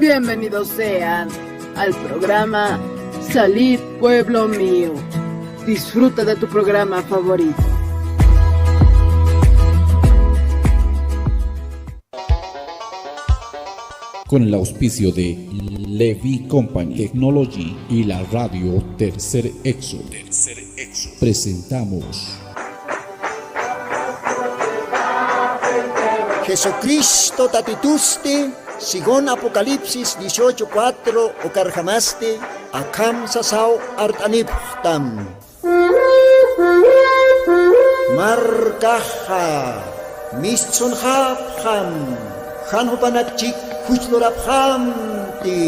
Bienvenidos sean al programa Salid Pueblo Mío. Disfruta de tu programa favorito. Con el auspicio de Levi Company Technology y la radio Tercer Éxodo, presentamos Jesucristo tatituste, según Apocalipsis 18:4, okarjamaste, akam sasao artaniptam. Markaha, mischunhapham, hanhupanakchik, huchloraphamti.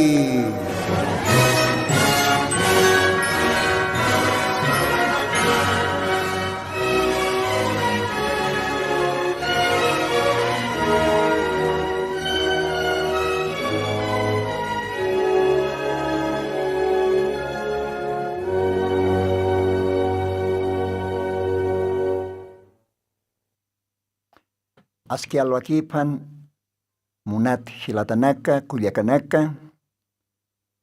Aski alwakipan munat hilatanaka kuliakanaka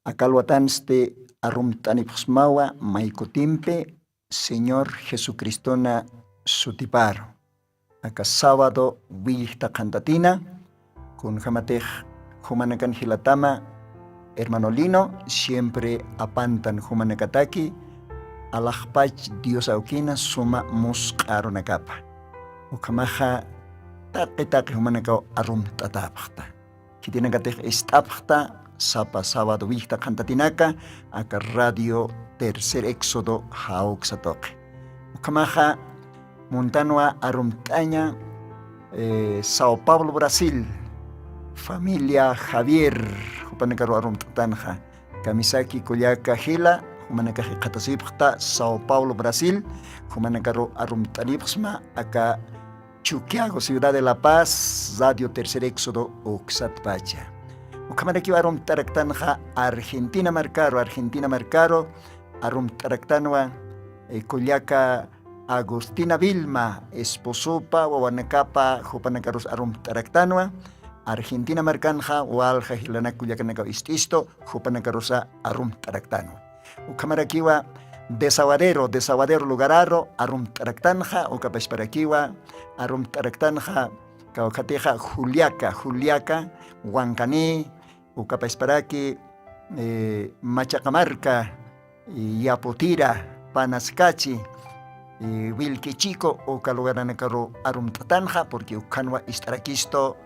akalwatanste arumtanipsmawa maikutimpe Señor Jesucristona sutiparo aka sábado wilta cantatina con jamatej humanakan hilatama hermano Lino siempre apantan humanakataki alajpach Dios aukina suma musqaro nakapa ukamaja Taki humanaka arum tatapakta. Kitina katej istapakta sapa sábado vista cantatinaka aka radio Tercer Éxodo hauk satoke. Ukamaja montanua arumtaña Sao Paulo Brasil. Familia Javier humanaka arum tatanja. Kamisaki kulyaka hila humanaka katasipakta Sao Paulo Brasil humanaka arum tanipsma aka Chuquiago, Ciudad de La Paz, Radio Tercer Éxodo, Oxatpacha. Ukamaraki arum taraktanja Argentina Marcaro, arum taraktanwa Kuliaka Agustina Vilma, esposopa, wawanakapa, jupanakaros arum taraktanwa, Argentina Marcanja, walja hilana kuliakanaka ististo, jupanakarosa arum taraktanwa. Ukamarakiwa Desaguadero lugararo, arum taraktanja, ukapasparakiwa, arum taraktanja, kaukateja Juliaca, Huancaní, ukapasparaki, Machacamarca, Yapotira, Panascachi, Wilquichico, ukalugaranakaro arum tatanja, porque ukanwa istarakisto,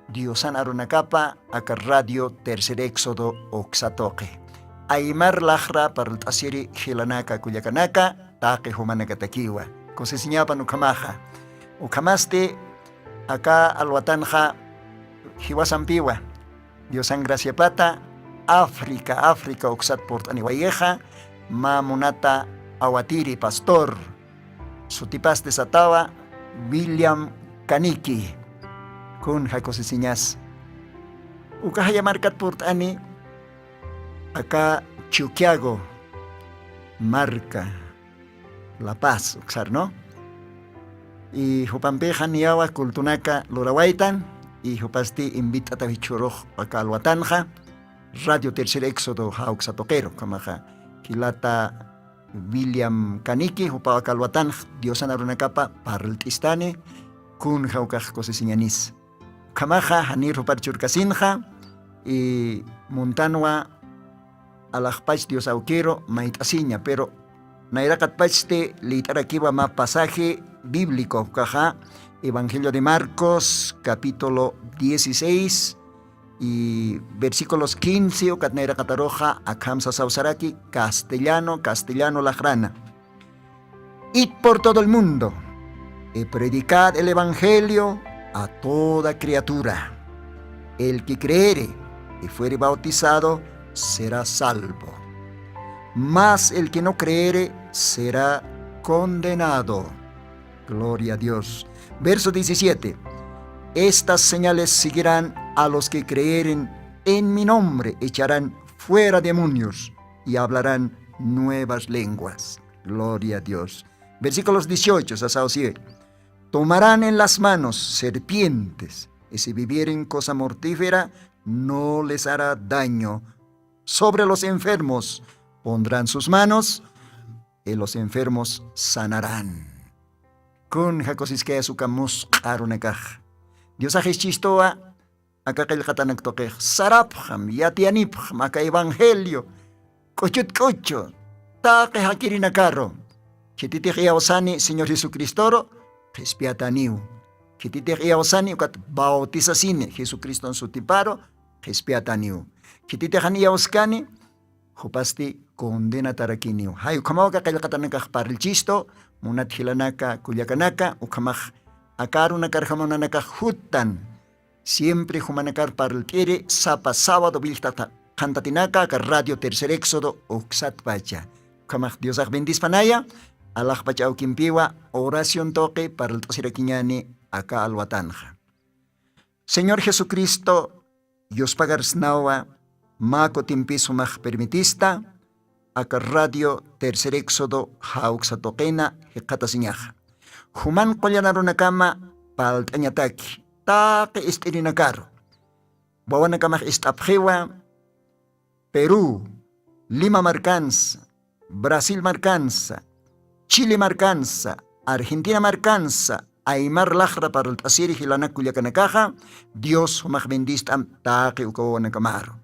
Diosan arunakapa, aka radio Tercer Éxodo, oxatoque. Aymar lajra para el tasiri hilanaka kuyakanaka, taque humanakatakiwa. Kosesiñapan ukamaja. Ukamaste acá alwatanja hiwasampiwa. Diosan gracia pata, África, oxat portaniwayeja, mamunata awatiri pastor. Sutipas de Satawa, William Kaniki. Kun hakosesiñas. Ukahaya markat portani. Acá Chuquiago, Marca, La Paz, ¿no? Y Jupampeja Niawa, Kultunaka, Lorawaitan, y Jupasti invita a Tavichuroj acá al Watanja, Radio Tercer Éxodo, Hauxatoquero, Kamaja, Kilata William Kaniki, Jupa acá al Watanja, Diosan Arunacapa, Parltistane, Kun Jaukaj Cosesiñanis. Kamaja, Hanir Juparchurcasinja, y Montanua, alajpach Dios auquero maitasiña, pero nairakatpachte litarakiwa ma pasaje bíblico, caja, Evangelio de Marcos, capítulo 16 y versículos 15, o katnairakataroja akamsa sausaraki, castellano lajrana. Id por todo el mundo y predicad el Evangelio a toda criatura. El que creere y fuere bautizado será salvo, mas el que no creere será condenado. Gloria a Dios. Verso 17. Estas señales seguirán a los que creeren en mi nombre, echarán fuera demonios y hablarán nuevas lenguas. Gloria a Dios. Versículos 18 a 7. Tomarán en las manos serpientes, y si bebieren cosa mortífera, no les hará daño. Sobre los enfermos pondrán sus manos y los enfermos sanarán. Kun jakosiskaya sukamus arunekaj. Dios ajichistoa akakil katanagtokej sarapjam yatianipjam aka evangelio kochut taque hakirinakaro. Kititij yaosani Señor Jesucristo jespiataniu. Kititij yaosani ukat bautisasine Jesucristo en su tiparo jespiataniu. Kititij yaoskani jupasti condena tarakiniu. Hay ukamawaka kalakatanakaj parilchisto munat hilanaka kuyakanaka ukamaj akarunakar jamonanaka hutan. Siempre humanakar pariltire sapa sábado viltata cantatinaka ka radio Tercer Éxodo uksat pacha. Ukamaj Dios bendispanaya Allah pacha ukimpiwa oración toque para el tosiraquiñani acá alwatanja. Señor Jesucristo, Dios pagarsnawa mako timpisumaj permitista acá radio Tercer Éxodo hauxatoquena hekatasiñaja. Human kollanarunakama paltañataki taque estirinakaro. Bawanakamaj istapjewa Perú, Lima marcanza, Brasil marcanza, Chile marcanza, Argentina marcanza, Aymar lajra para el tasiri hilanakuyakanakaja, Dios humaj bendistam taque ukawanakamarro.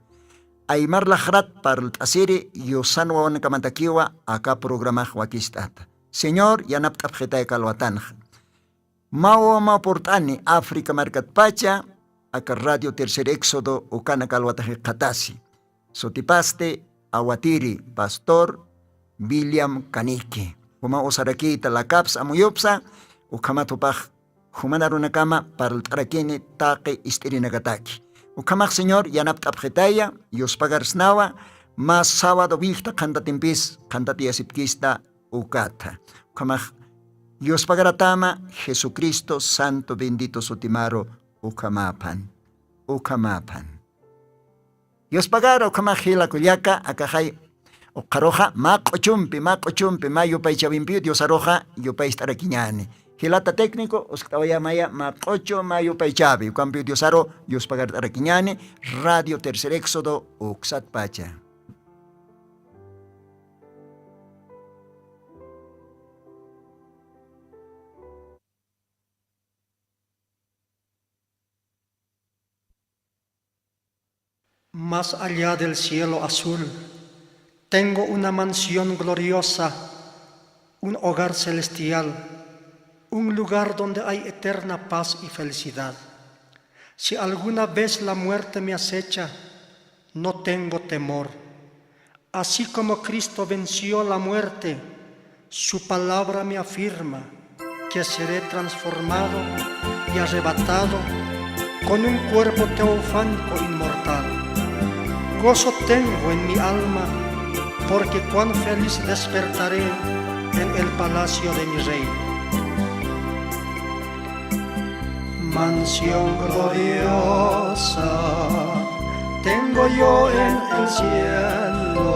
Aymar lajrat para el tasiri yosan wawanakamantakiwa acá programaj wakistata. Señor, yanaptapjeta kalwatanja. Mawa portani África marcat pacha, acá radio Tercer Éxodo ukana kalwataje katasi. Sotipaste awatiri pastor William Kaniki. Uma osarakita la caps amuyopsa ukamatopaj humanarunakama para el tarakini taque istirinagataki. Ukamak Señor yanaptapjetaya yospagarsnawa mas sábado vilta cantatimpis cantatiasipkista ukata. Ukamak yospagaratama Jesucristo Santo bendito sotimaro ukamapan. Dios pagara ukamajila kuyaka akajay okaroja makochumpi mayupay chavimpi Dios aroja yupay istarakiñani. Hilata técnico oskawaya maya makocho mayupay chavi. Ukampi Dios aro Dios pagar tarakiñani. Radio Tercer Éxodo uksat pacha. Más allá del cielo azul, tengo una mansión gloriosa, un hogar celestial, un lugar donde hay eterna paz y felicidad. Si alguna vez la muerte me acecha, no tengo temor. Así como Cristo venció la muerte, su palabra me afirma que seré transformado y arrebatado con un cuerpo teofánico inmortal. Gozo tengo en mi alma, porque cuán feliz despertaré en el palacio de mi rey. Mansión gloriosa tengo yo en el cielo,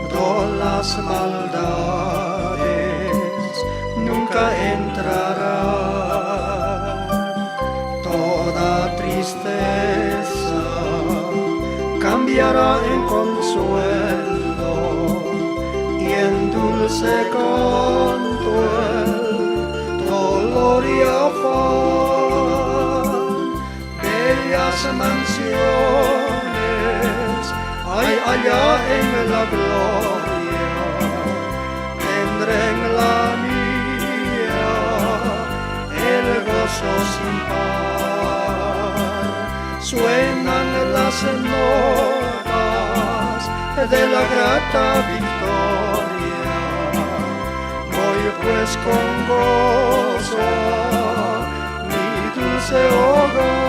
donde las maldades nunca entrarán. Toda tristeza cambiará en consuelo y en dulce canto el dolor y afán. Bellas mansiones hay allá en la gloria, tendré en la mía el gozo sin par. Suenan las notas de la grata victoria, voy pues con gozo a mi dulce hogar.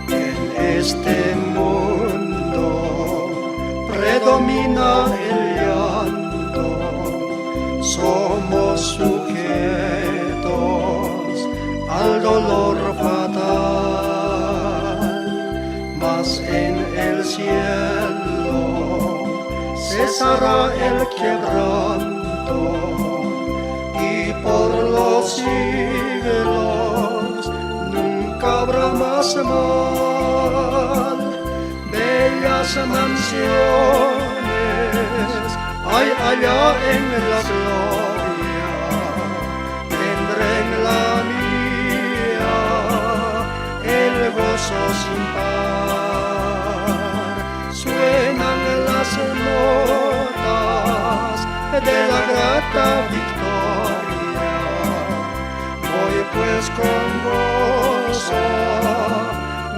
En este mundo predomina el llanto, somos sujetos al dolor fatal, mas en el cielo cesará el quebranto, y por los siglos nunca habrá más mal. Bellas mansiones hay allá en la gloria, tendré en la mía el gozo sin par. Suenan las notas de la grata victoria, voy pues con gozo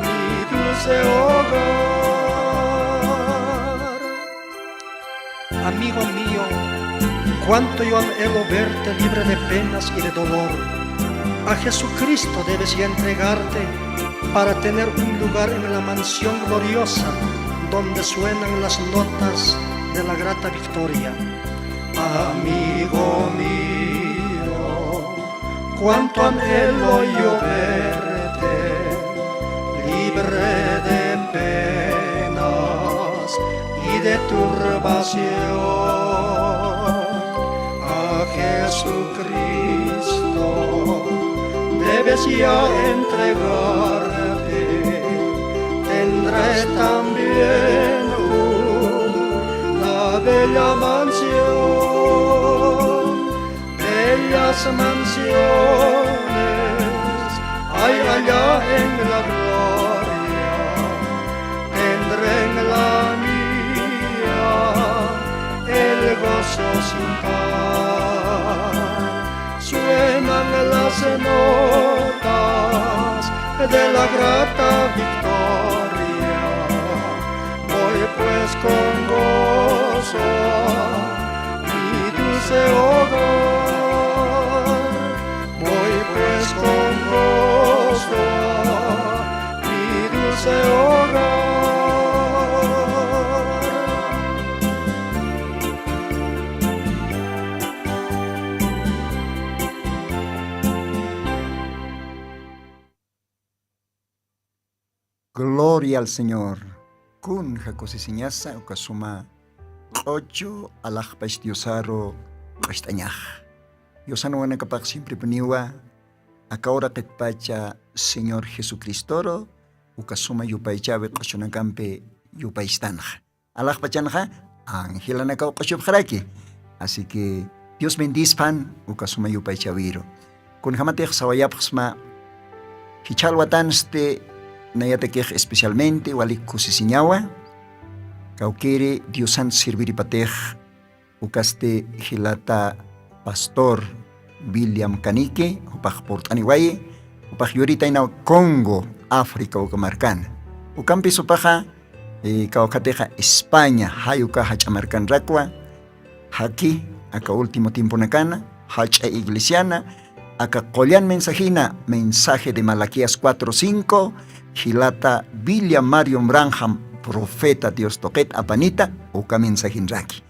mi dulce hogar. Amigo mío, cuánto yo anhelo verte libre de penas y de dolor. A Jesucristo debes ya entregarte para tener un lugar en la mansión gloriosa donde suenan las notas de la grata victoria. Amigo mío, cuánto anhelo yo verte libre de penas y de turbación. A Jesucristo debes ya entregarte, tendré también una bella mansión. Bellas mansiones hay allá en la gloria, tendré en la mía el gozo sin par. Suenan las notas de la grata victoria, voy pues con gozo mi dulce hogar. Voy pues con gozo mi dulce hogar. Gloria al Señor. Kun hakosisiñasa ukasuma ocho alajpash diosaro kastañaj. Diosano wanakapak siempre peniwa akaora ketpacha Señor Jesucristoro ukasuma yupaychabe qashunakampe yupaystanaj. Alajpachanja angelanaka ukashubjaraki. Así que Dios bendispan ukasuma yupaychaviro. Kun hamatej sawayapxma hichalwatanste nayatekej especialmente walik kusisiñawa kaukere Diosan sirviripatej ukaste hilata pastor William Canique upaj portaniwaye upaj yorita ina Congo África ukamarkan ukampi supaja kaukateja España hayuka hachamarkan rakwa haki aka último tiempo nakana hacha iglesiana aka qollan mensajina mensaje de Malaquías 4:5 hilata William Marion Branham profeta Dios toquet apanita uka mensajin raki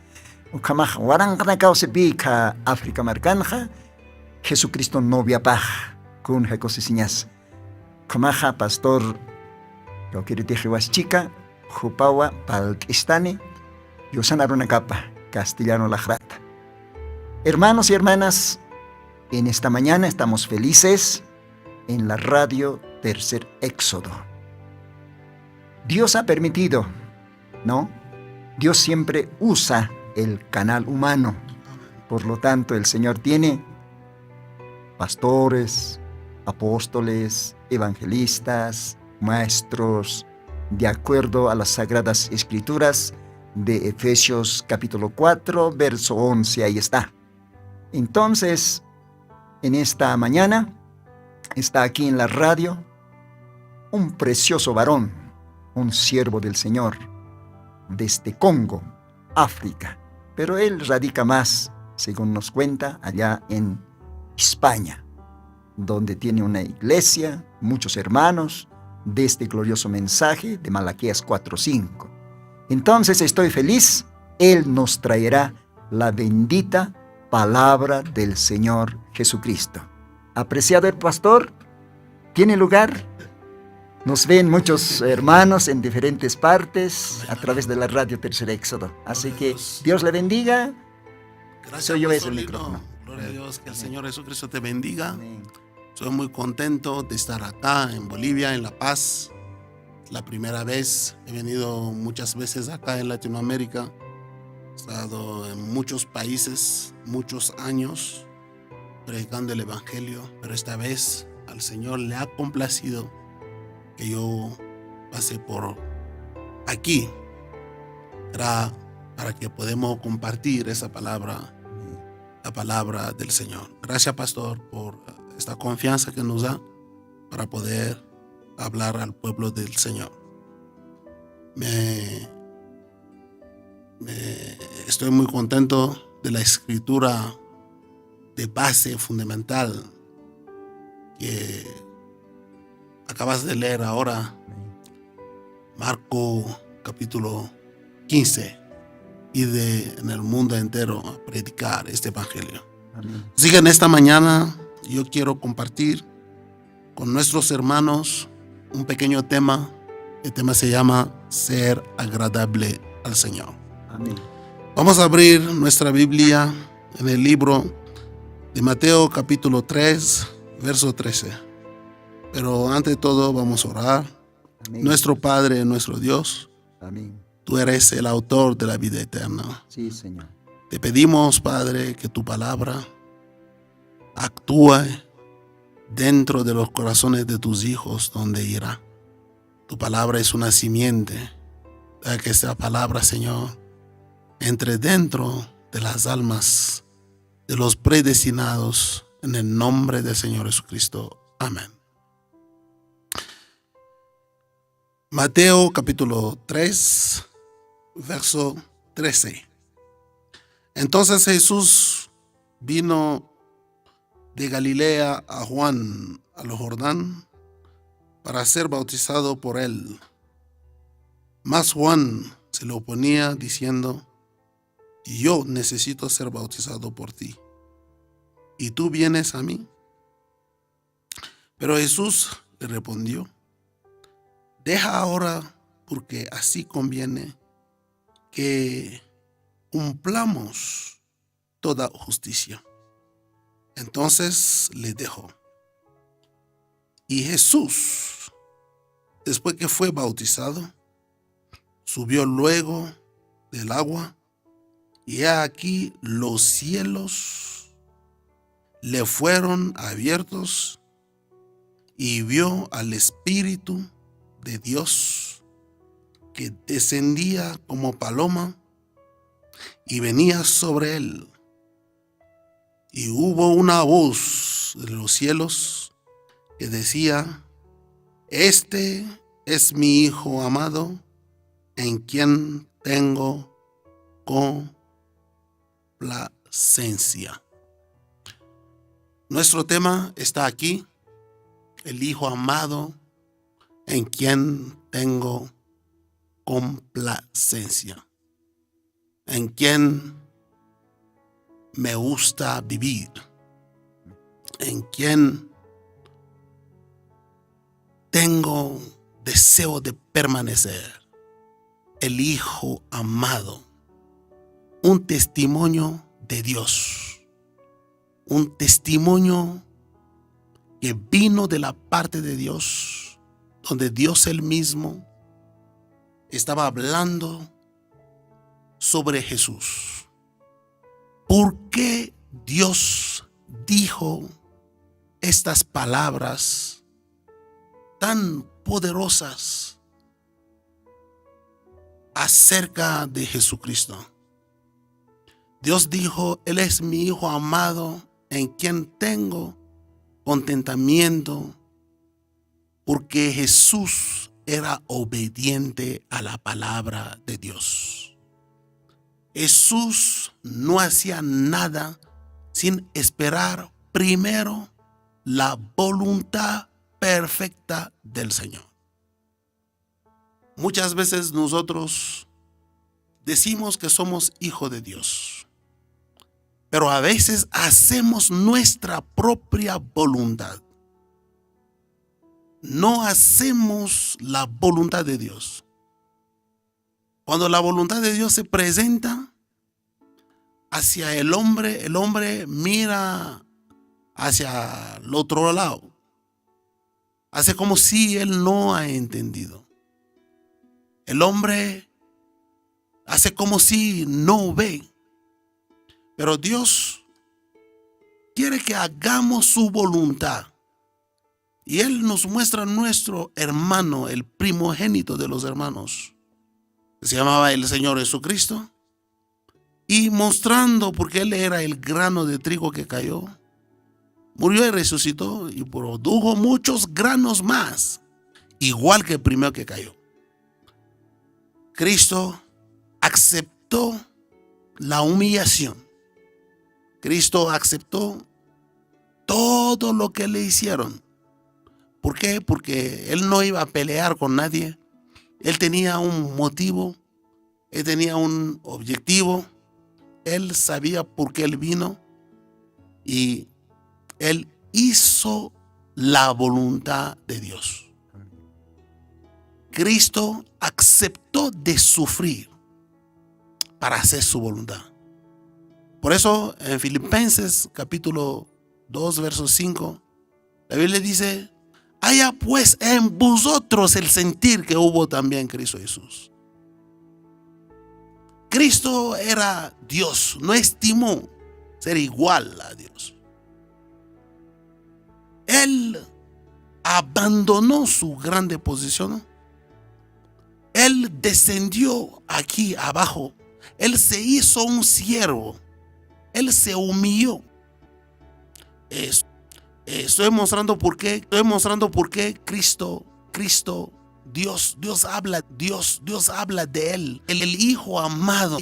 ukamaj warangana kausepi ka África markanja Jesucristo novia paj kun hekosisiñas kamaja pastor kaukiritejiwas chica jupawa palkistani yosanaruna kapa castellano lajrata. Hermanos y hermanas, en esta mañana estamos felices en la radio Tercer Éxodo. Dios ha permitido, ¿no? Dios siempre usa el canal humano. Por lo tanto, el Señor tiene pastores, apóstoles, evangelistas, maestros, de acuerdo a las Sagradas Escrituras de Efesios capítulo 4, verso 11, ahí está. Entonces, en esta mañana, está aquí en la radio un precioso varón, un siervo del Señor, desde Congo, África, pero él radica más, según nos cuenta, allá en España, donde tiene una iglesia, muchos hermanos, de este glorioso mensaje de Malaquías 4:5. Entonces estoy feliz, él nos traerá la bendita palabra del Señor Jesucristo. Apreciado el pastor, ¿tiene lugar? Nos ven muchos hermanos en diferentes partes a través de la radio Tercer Éxodo. Así que Dios le bendiga. Gracias, Soy yo, es el Pastor micrófono. Lino. Gloria a Dios, que el Señor Jesucristo te bendiga. Amén. Soy muy contento de estar acá en Bolivia, en La Paz. La primera vez, he venido muchas veces acá en Latinoamérica. He estado en muchos países, muchos años, predicando el Evangelio. Pero esta vez al Señor le ha complacido que yo pase por aquí. Era para que podamos compartir esa palabra, la palabra del Señor. Gracias, pastor, por esta confianza que nos da para poder hablar al pueblo del Señor. Estoy muy contento de la escritura de base fundamental que acabas de leer ahora, Marco capítulo 15, y en el mundo entero a predicar este evangelio. Amén. Así que en esta mañana yo quiero compartir con nuestros hermanos un pequeño tema. El tema se llama Ser agradable al Señor. Amén. Vamos a abrir nuestra Biblia en el libro de Mateo capítulo 3, verso 13. Pero ante de todo vamos a orar. Amén. Nuestro Padre, nuestro Dios, Amén. tú eres el autor de la vida eterna. Sí, Señor. Te pedimos, Padre, que tu palabra actúe dentro de los corazones de tus hijos donde irá. Tu palabra es una simiente. Deja que esta palabra, Señor, entre dentro de las almas de los predestinados en el nombre del Señor Jesucristo. Amén. Mateo capítulo 3, verso 13. Entonces Jesús vino de Galilea a Juan al Jordán para ser bautizado por él. Mas Juan se le oponía diciendo: yo necesito ser bautizado por ti, ¿y tú vienes a mí? Pero Jesús le respondió: deja ahora, porque así conviene que cumplamos toda justicia. Entonces le dejó. Y Jesús, después que fue bautizado, subió luego del agua, y he aquí los cielos le fueron abiertos, y vio al Espíritu de Dios que descendía como paloma y venía sobre él. Y hubo una voz de los cielos que decía: este es mi Hijo amado, en quien tengo complacencia. Nuestro tema está aquí: el Hijo amado, en quien tengo complacencia, en quien me gusta vivir, en quien tengo deseo de permanecer. El Hijo amado, un testimonio de Dios, un testimonio que vino de la parte de Dios, donde Dios él mismo estaba hablando sobre Jesús. ¿Por qué Dios dijo estas palabras tan poderosas acerca de Jesucristo? Dios dijo: Él es mi Hijo amado, en quien tengo contentamiento, porque Jesús era obediente a la palabra de Dios. Jesús no hacía nada sin esperar primero la voluntad perfecta del Señor. Muchas veces nosotros decimos que somos hijos de Dios, pero a veces hacemos nuestra propia voluntad. no hacemos la voluntad de Dios. Cuando la voluntad de Dios se presenta hacia el hombre mira hacia el otro lado. Hace como si él no ha entendido. El hombre hace como si no ve. Pero Dios quiere que hagamos su voluntad. Y Él nos muestra a nuestro hermano, el primogénito de los hermanos, que se llamaba el Señor Jesucristo. Y mostrando, porque Él era el grano de trigo que cayó, murió y resucitó y produjo muchos granos más, igual que el primero que cayó. Cristo aceptó la humillación. Cristo aceptó todo lo que le hicieron. ¿Por qué? Porque Él no iba a pelear con nadie. Él tenía un motivo. Él tenía un objetivo. Él sabía por qué Él vino. Y Él hizo la voluntad de Dios. Cristo aceptó de sufrir para hacer su voluntad. Por eso en Filipenses capítulo 2 verso 5, la Biblia dice: haya pues en vosotros el sentir que hubo también en Cristo Jesús. Cristo era Dios, no estimó ser igual a Dios. Él abandonó su grande posición. Él descendió aquí abajo. Él se hizo un siervo. Él se humilló. Estoy mostrando por qué Cristo, Dios habla de Él, el Hijo amado,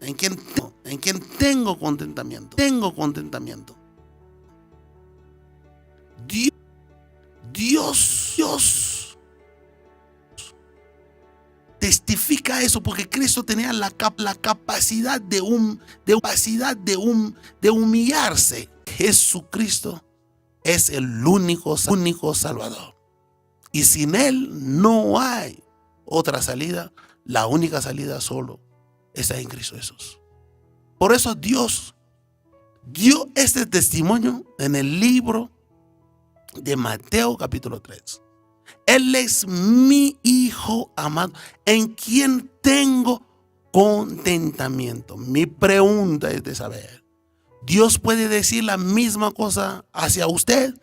en quien tengo contentamiento. Dios testifica eso, porque Cristo tenía la capacidad de humillarse. Jesucristo es el único Salvador. Y sin Él no hay otra salida. La única salida solo está en Cristo Jesús. Por eso Dios dio este testimonio en el libro de Mateo capítulo 3. Él es mi Hijo amado, en quien tengo contentamiento. Mi pregunta es de saber: ¿Dios puede decir la misma cosa hacia usted?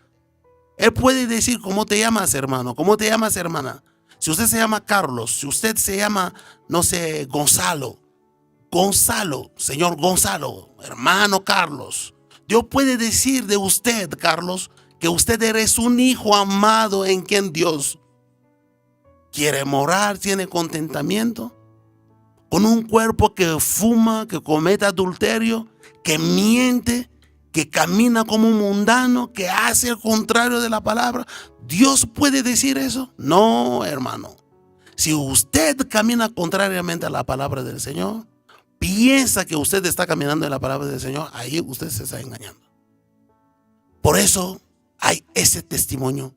Él puede decir: ¿cómo te llamas, hermano? ¿Cómo te llamas, hermana? Si usted se llama Carlos, si usted se llama, no sé, Gonzalo, señor Gonzalo, hermano Carlos, Dios puede decir de usted, Carlos, que usted eres un hijo amado en quien Dios quiere morar, tiene contentamiento, con un cuerpo que fuma, que comete adulterio, que miente, que camina como un mundano, que hace el contrario de la palabra. ¿Dios puede decir eso? No, hermano. Si usted camina contrariamente a la palabra del Señor, piensa que usted está caminando en la palabra del Señor, ahí usted se está engañando. Por eso hay ese testimonio,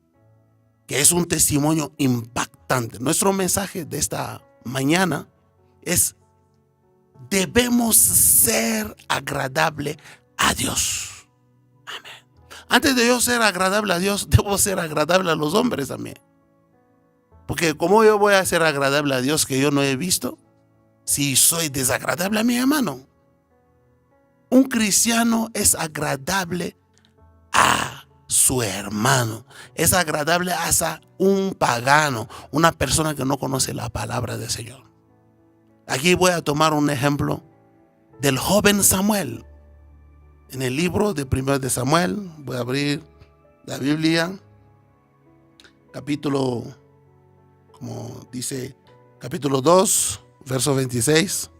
que es un testimonio impactante. Nuestro mensaje de esta mañana es: debemos ser agradable a Dios. Amén. Antes de yo ser agradable a Dios, debo ser agradable a los hombres también. Porque ¿cómo yo voy a ser agradable a Dios que yo no he visto si soy desagradable a mi hermano? Un cristiano es agradable a su hermano, es agradable a un pagano, una persona que no conoce la palabra del Señor. Aquí voy a tomar un ejemplo del joven Samuel. En el libro de 1 de Samuel, voy a abrir la Biblia, capítulo 2, verso 26.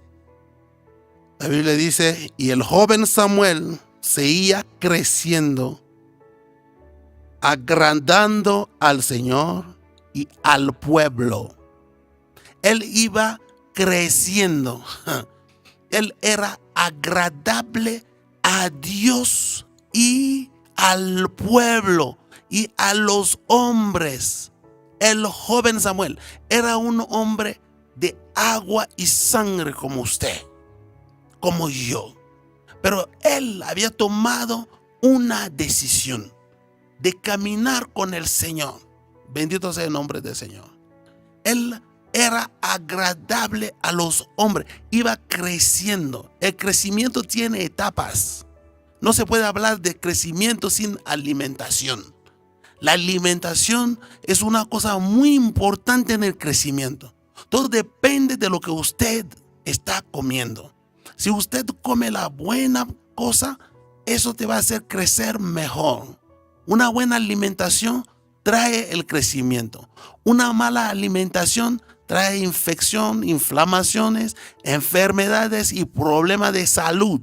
La Biblia dice: y el joven Samuel seguía creciendo, agrandando al Señor y al pueblo. Él iba creciendo. Él era agradable a Dios y al pueblo. y a los hombres. El joven Samuel era un hombre de agua y sangre como usted, como yo. Pero él había tomado una decisión de caminar con el Señor. Bendito sea el nombre del Señor. Él era agradable a los hombres, iba creciendo. El crecimiento tiene etapas. No se puede hablar de crecimiento sin alimentación. La alimentación es una cosa muy importante en el crecimiento. Todo depende de lo que usted está comiendo. Si usted come la buena cosa, eso te va a hacer crecer mejor. Una buena alimentación trae el crecimiento. Una mala alimentación trae infección, inflamaciones, enfermedades y problemas de salud.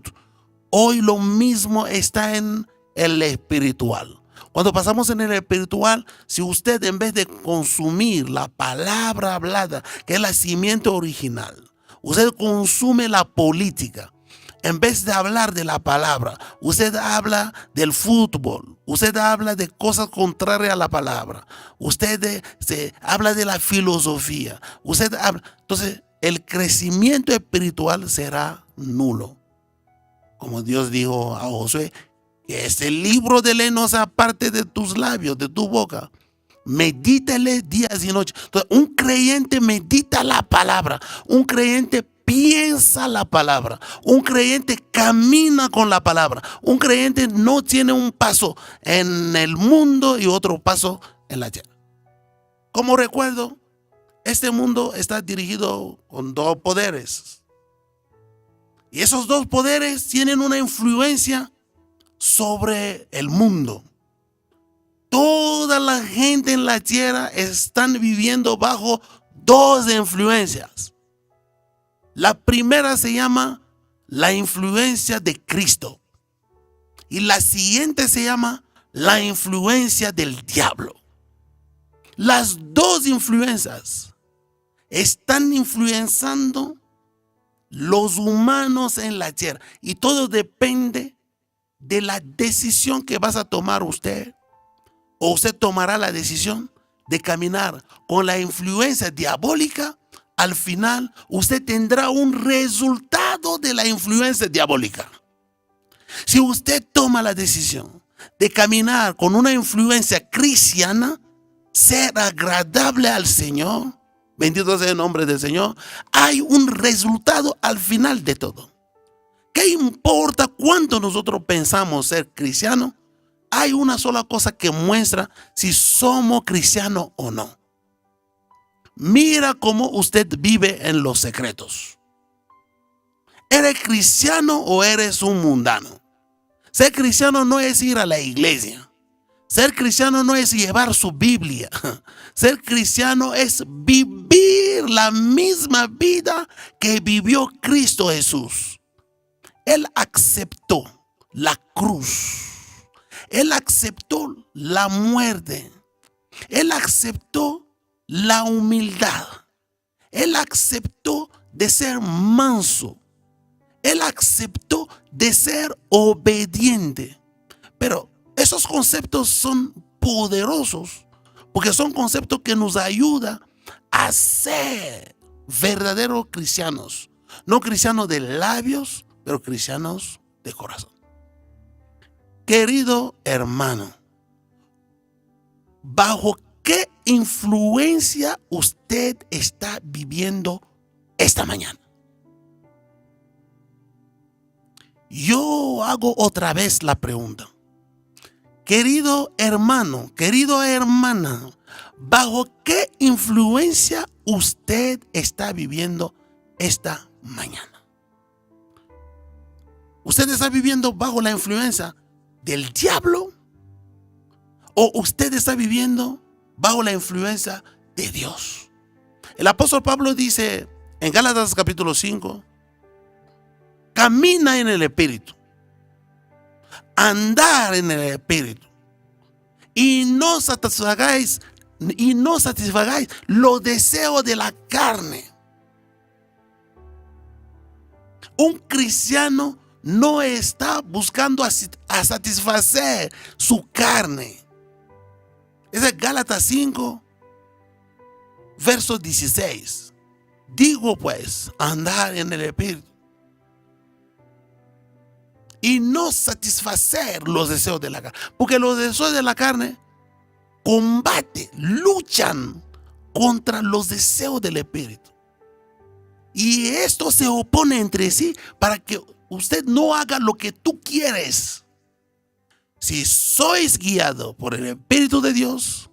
Hoy lo mismo está en el espiritual. Cuando pasamos en el espiritual, si usted en vez de consumir la palabra hablada, que es la simiente original, usted consume la política, en vez de hablar de la palabra, usted habla del fútbol, usted habla de cosas contrarias a la palabra, usted se habla de la filosofía, usted habla, entonces el crecimiento espiritual será nulo. Como Dios dijo a Josué, que este libro de ley no sea parte de tus labios, de tu boca. Medítale días y noches. Entonces, un creyente medita la palabra. Un creyente piensa la palabra. Un creyente camina con la palabra. Un creyente no tiene un paso en el mundo y otro paso en la tierra. Como recuerdo, este mundo está dirigido con dos poderes. Y esos dos poderes tienen una influencia sobre el mundo. Toda la gente en la tierra están viviendo bajo dos influencias. La primera se llama la influencia de Cristo y la siguiente se llama la influencia del diablo. Las dos influencias están influenciando los humanos en la tierra y todo depende de la decisión que vas a tomar usted, o usted tomará la decisión de caminar con la influencia diabólica. Al final usted tendrá un resultado de la influencia diabólica. Si usted toma la decisión de caminar con una influencia cristiana, ser agradable al Señor, bendito sea el nombre del Señor, hay un resultado al final de todo. ¿Qué importa cuánto nosotros pensamos ser cristianos? Hay una sola cosa que muestra si somos cristianos o no. Mira cómo usted vive en los secretos. ¿Eres cristiano o eres un mundano? Ser cristiano no es ir a la iglesia. Ser cristiano no es llevar su Biblia. Ser cristiano es vivir la misma vida que vivió Cristo Jesús. Él aceptó la cruz. Él aceptó la muerte. Él aceptó la humildad. Él aceptó de ser manso. Él aceptó de ser obediente. Pero esos conceptos son poderosos porque son conceptos que nos ayudan a ser verdaderos cristianos. No cristianos de labios, pero cristianos de corazón. Querido hermano, ¿bajo qué influencia usted está viviendo esta mañana? Yo hago otra vez la pregunta. Querido hermano, querida hermana, ¿bajo qué influencia usted está viviendo esta mañana? ¿Usted está viviendo bajo la influencia del diablo? ¿O usted está viviendo bajo la influencia de Dios? El apóstol Pablo dice en Gálatas capítulo 5, camina en el Espíritu, andar en el Espíritu, y no satisfagáis los deseos de la carne. Un cristiano no está buscando a satisfacer su carne. Ese es Gálatas 5, verso 16. Digo pues, andar en el Espíritu y no satisfacer los deseos de la carne. Porque los deseos de la carne luchan contra los deseos del Espíritu. Y esto se opone entre sí para que usted no haga lo que tú quieres. Si sois guiado por el Espíritu de Dios,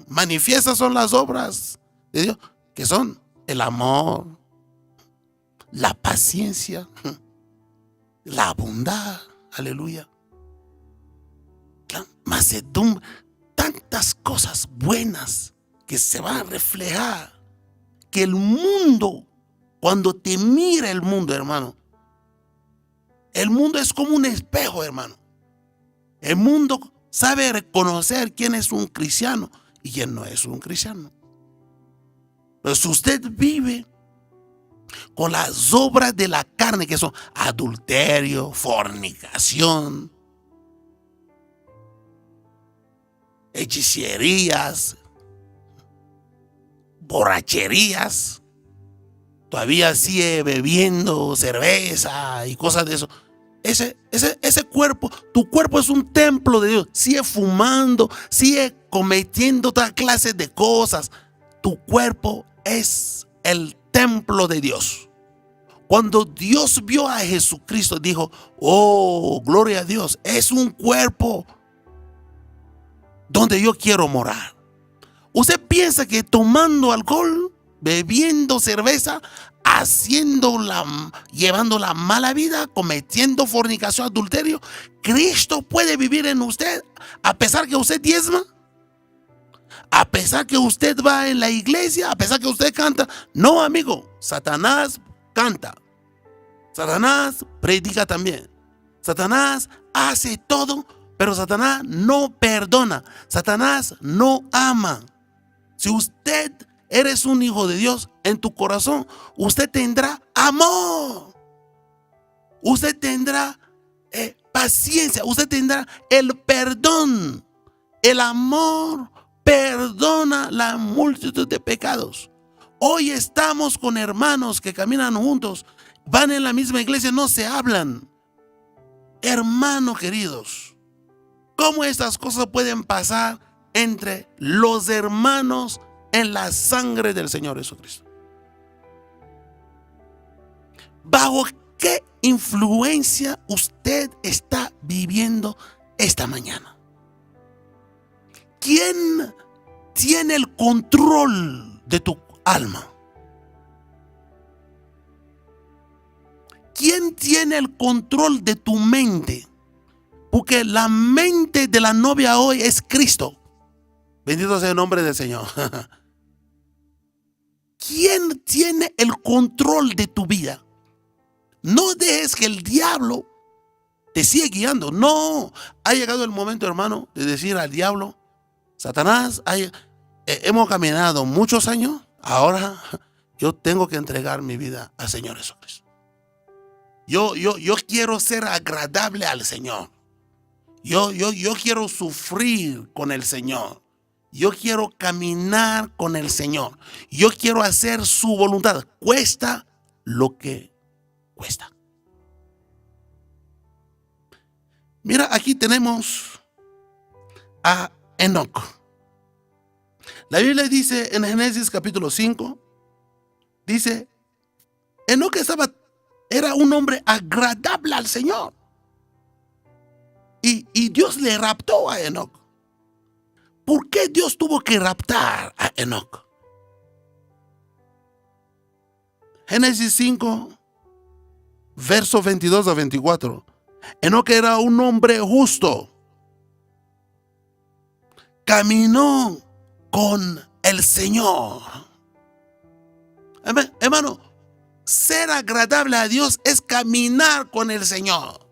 manifiestas son las obras de Dios, que son el amor, la paciencia, la bondad, aleluya, la mansedumbre, tantas cosas buenas que se van a reflejar, que el mundo, cuando te mira el mundo, hermano, el mundo es como un espejo, hermano. El mundo sabe reconocer quién es un cristiano y quién no es un cristiano. Pero si usted vive con las obras de la carne, que son adulterio, fornicación, hechicerías, borracherías, todavía sigue bebiendo cerveza y cosas de eso. Ese cuerpo, tu cuerpo es un templo de Dios. Sigue fumando, sigue cometiendo toda clase de cosas. Tu cuerpo es el templo de Dios. Cuando Dios vio a Jesucristo, dijo: oh, gloria a Dios, es un cuerpo donde yo quiero morar. ¿Usted piensa que tomando alcohol, bebiendo cerveza, llevando la mala vida, cometiendo fornicación, adulterio, Cristo puede vivir en usted a pesar que usted diezma, a pesar que usted va en la iglesia, a pesar que usted canta? No, amigo, Satanás canta, Satanás predica también, Satanás hace todo, pero Satanás no perdona, Satanás no ama. Si usted eres un hijo de Dios, en tu corazón usted tendrá amor, usted tendrá paciencia, usted tendrá el perdón. El amor perdona la multitud de pecados. Hoy estamos con hermanos que caminan juntos, van en la misma iglesia, no se hablan. Hermanos queridos, ¿cómo estas cosas pueden pasar entre los hermanos en la sangre del Señor Jesucristo? ¿Bajo qué influencia usted está viviendo esta mañana? ¿Quién tiene el control de tu alma? ¿Quién tiene el control de tu mente? Porque la mente de la novia hoy es Cristo. Bendito sea el nombre del Señor. ¿Quién tiene el control de tu vida? No dejes que el diablo te siga guiando. No, ha llegado el momento, hermano, de decir al diablo: Satanás, hemos caminado muchos años, ahora yo tengo que entregar mi vida al Señor Jesucristo. Yo quiero ser agradable al Señor. Yo quiero sufrir con el Señor. Yo quiero caminar con el Señor. Yo quiero hacer su voluntad. Cuesta lo que cuesta. Mira, aquí tenemos a Enoc. La Biblia dice en Génesis capítulo 5, dice: Enoc era un hombre agradable al Señor. Y Dios le raptó a Enoc. ¿Por qué Dios tuvo que raptar a Enoc? Génesis 5, versos 22 a 24. Enoc era un hombre justo. Caminó con el Señor. Hermano, ser agradable a Dios es caminar con el Señor.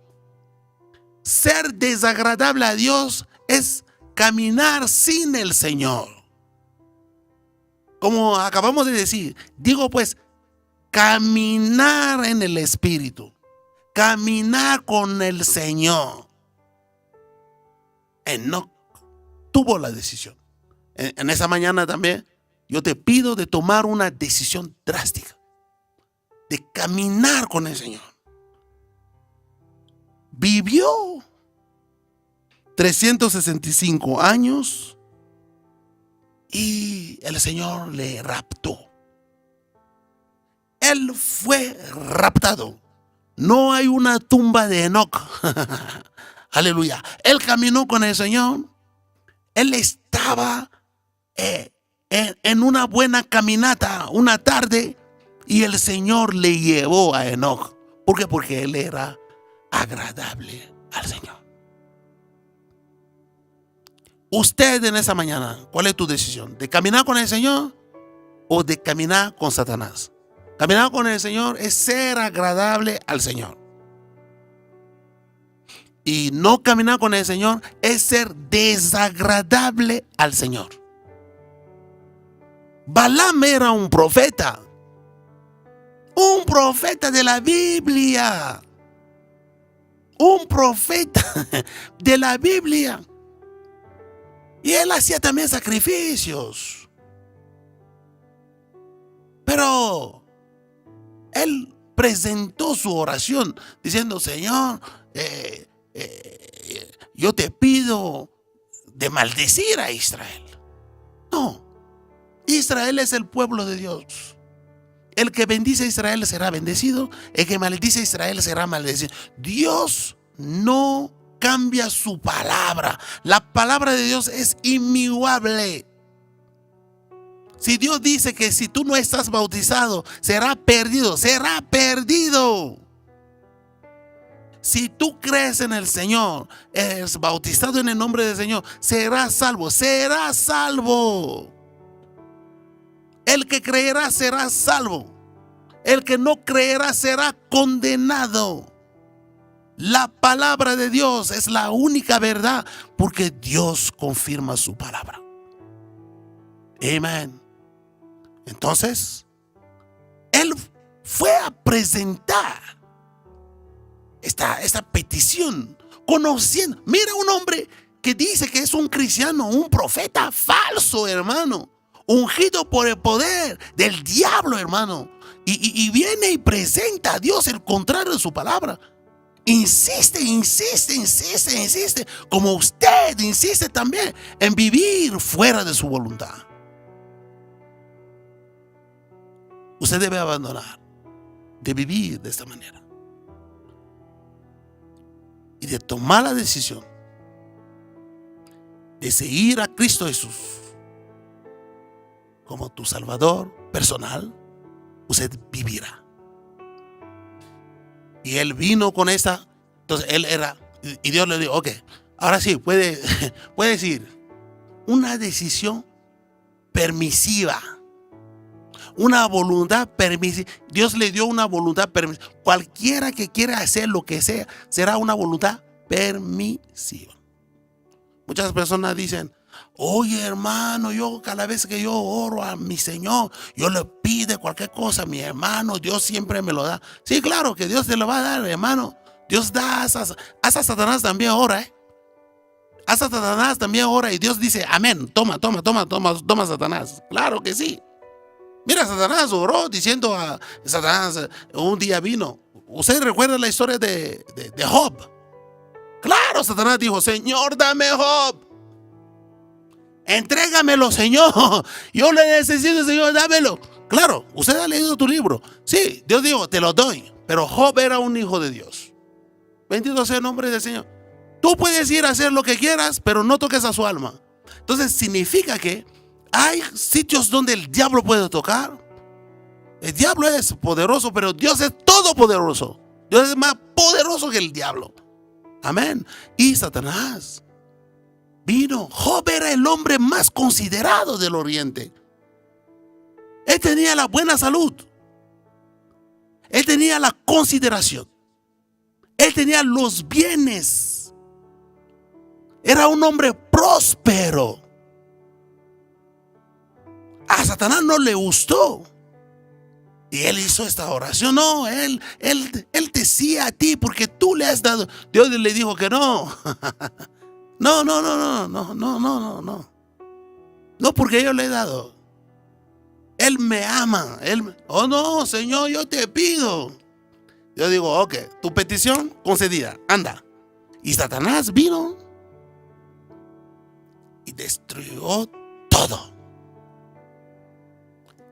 Ser desagradable a Dios es caminar sin el Señor. Como acabamos de decir, digo pues, caminar en el Espíritu, caminar con el Señor. Enoc tuvo la decisión. en esa mañana también, yo te pido de tomar una decisión drástica, de caminar con el Señor. Vivió 365 años y el Señor le raptó. Él fue raptado. No hay una tumba de Enoc. Aleluya. Él caminó con el Señor. Él estaba en una buena caminata una tarde y el Señor le llevó a Enoc. ¿Por qué? Porque él era agradable al Señor. Usted en esa mañana, ¿cuál es tu decisión? ¿De caminar con el Señor o de caminar con Satanás? Caminar con el Señor es ser agradable al Señor. Y no caminar con el Señor es ser desagradable al Señor. Balaam era un profeta de la Biblia. Un profeta de la Biblia. Y él hacía también sacrificios. Pero él presentó su oración diciendo: Señor, yo te pido de maldecir a Israel. No, Israel es el pueblo de Dios. El que bendice a Israel será bendecido, el que maldice a Israel será maldecido. Dios no cambia su palabra. La palabra de Dios es inmutable. Si Dios dice que si tú no estás bautizado, será perdido, será perdido. Si tú crees en el Señor, eres bautizado en el nombre del Señor, serás salvo, serás salvo. El que creerá será salvo. El que no creerá será condenado. La palabra de Dios es la única verdad, porque Dios confirma su palabra. Amén. Entonces, él fue a presentar esta petición, conociendo. Mira, un hombre que dice que es un cristiano, un profeta falso, hermano, ungido por el poder del diablo, hermano, y viene y presenta a Dios el contrario de su palabra. Insiste, como usted insiste también en vivir fuera de su voluntad. Usted debe abandonar de vivir de esta manera y de tomar la decisión de seguir a Cristo Jesús como tu Salvador personal. Usted vivirá. Y él vino con esta. Entonces él era, y Dios le dijo: ok, ahora sí, puede ir. Una decisión permisiva. Una voluntad permisiva. Dios le dio una voluntad permisiva. Cualquiera que quiera hacer lo que sea, será una voluntad permisiva. Muchas personas dicen: oye, hermano, yo cada vez que yo oro a mi Señor, yo le pido cualquier cosa a mi hermano, Dios siempre me lo da. Sí, claro que Dios te lo va a dar, hermano. Dios da. Hasta Satanás también ora, Hasta Satanás también ora y Dios dice: amén, toma, Satanás. Claro que sí. Mira, Satanás oró diciendo a Satanás, un día vino. ¿Usted recuerda la historia de Job? Claro, Satanás dijo: Señor, dame Job. Entrégamelo, Señor. Yo le necesito, Señor, dámelo. Claro, usted ha leído tu libro. Sí, Dios dijo: te lo doy. Pero Job era un hijo de Dios. Bendito sea el nombre del Señor. Tú puedes ir a hacer lo que quieras, pero no toques a su alma. Entonces significa que hay sitios donde el diablo puede tocar. El diablo es poderoso, pero Dios es todopoderoso. Dios es más poderoso que el diablo. Amén. Y Satanás vino. Job era el hombre más considerado del oriente. Él tenía la buena salud. Él tenía la consideración. Él tenía los bienes. Era un hombre próspero. A Satanás no le gustó. Y él hizo esta oración. No, él decía a ti porque tú le has dado. Dios le dijo que no. No. No porque yo le he dado. Él me ama. Oh no, Señor, yo te pido. Yo digo, ok, tu petición concedida, anda. Y Satanás vino y destruyó todo.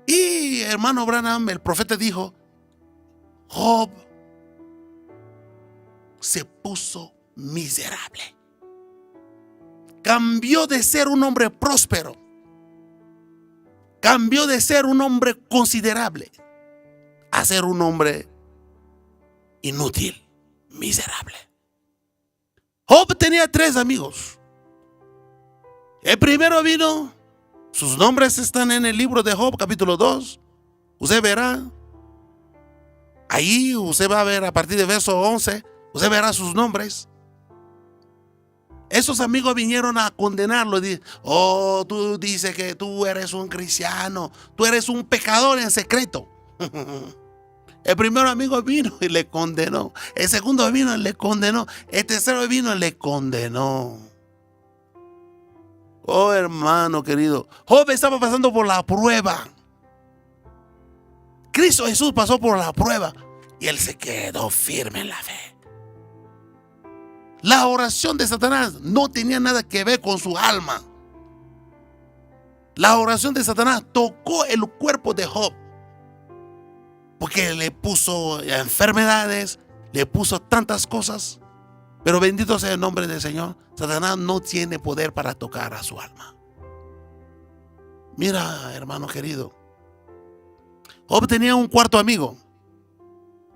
Y hermano Branham, el profeta, dijo, Job se puso miserable. Cambió de ser un hombre próspero. Cambió de ser un hombre considerable a ser un hombre inútil, miserable. Job tenía 3 amigos. El primero vino, sus nombres están en el libro de Job, capítulo 2. Usted verá, ahí usted va a ver a partir de verso 11, usted verá sus nombres. Esos amigos vinieron a condenarlo. Oh, tú dices que tú eres un cristiano, tú eres un pecador en secreto. El primer amigo vino y le condenó. El segundo vino y le condenó. El tercero vino y le condenó. Oh, hermano querido, Job estaba pasando por la prueba. Cristo Jesús pasó por la prueba y él se quedó firme en la fe. La oración de Satanás no tenía nada que ver con su alma. La oración de Satanás tocó el cuerpo de Job, porque le puso enfermedades, le puso tantas cosas. Pero bendito sea el nombre del Señor. Satanás no tiene poder para tocar a su alma. Mira, hermano querido, Job tenía un cuarto amigo